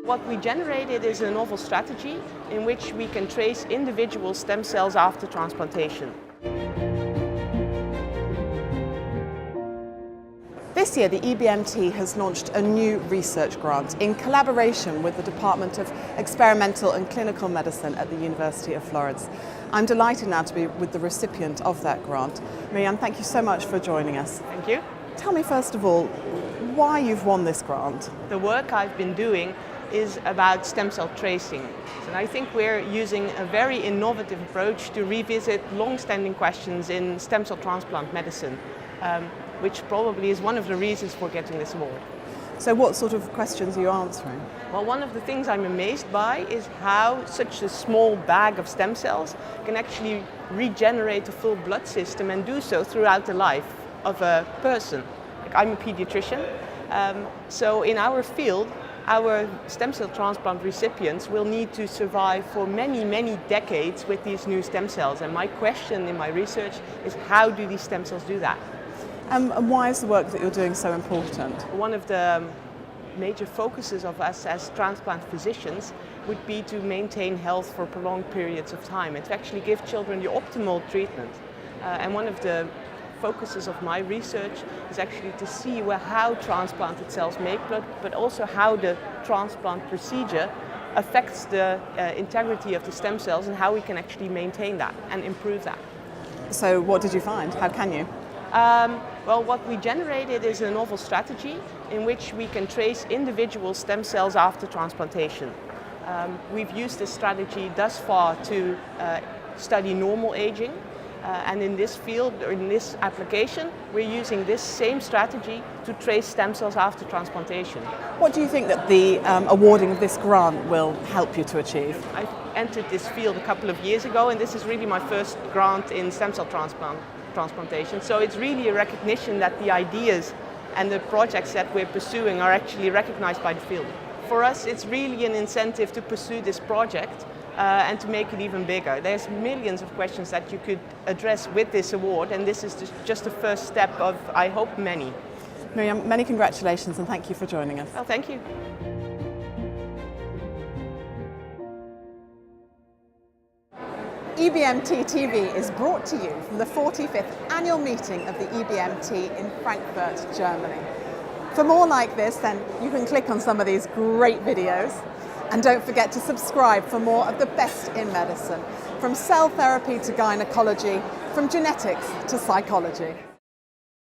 What we generated is a novel strategy in which we can trace individual stem cells after transplantation. This year, the EBMT has launched a new research grant in collaboration with the Department of Experimental and Clinical Medicine at the University of Florence. I'm delighted now to be with the recipient of that grant. Mirjam, thank you so much for joining us. Thank you. Tell me first of all, why you've won this grant. The work I've been doing is about stem cell tracing. And I think we're using a very innovative approach to revisit long-standing questions in stem cell transplant medicine, which probably is one of the reasons for getting this award. So what sort of questions are you answering? Well, one of the things I'm amazed by is how such a small bag of stem cells can actually regenerate a full blood system and do so throughout the life of a person. Like, I'm a pediatrician, so in our field, our stem cell transplant recipients will need to survive for many, many decades with these new stem cells. And my question in my research is, how do these stem cells do that? And why is the work that you're doing so important? One of the major focuses of us as transplant physicians would be to maintain health for prolonged periods of time and to actually give children the optimal treatment. And one of the focuses of my research is actually to see how transplanted cells make blood, but also how the transplant procedure affects the integrity of the stem cells and how we can actually maintain that and improve that. So what did you find? How can you? Well, what we generated is a novel strategy in which we can trace individual stem cells after transplantation. We've used this strategy thus far to study normal aging. And in this field, or in this application, we're using this same strategy to trace stem cells after transplantation. What do you think that the awarding of this grant will help you to achieve? I entered this field a couple of years ago, and this is really my first grant in stem cell transplantation. So it's really a recognition that the ideas and the projects that we're pursuing are actually recognized by the field. For us, it's really an incentive to pursue this project and to make it even bigger. There's millions of questions that you could address with this award, and this is just the first step of, I hope, many. Mirjam, many congratulations and thank you for joining us. Well, thank you. EBMT TV is brought to you from the 45th annual meeting of the EBMT in Frankfurt, Germany. For more like this, then you can click on some of these great videos. And don't forget to subscribe for more of the best in medicine, from cell therapy to gynecology, from genetics to psychology.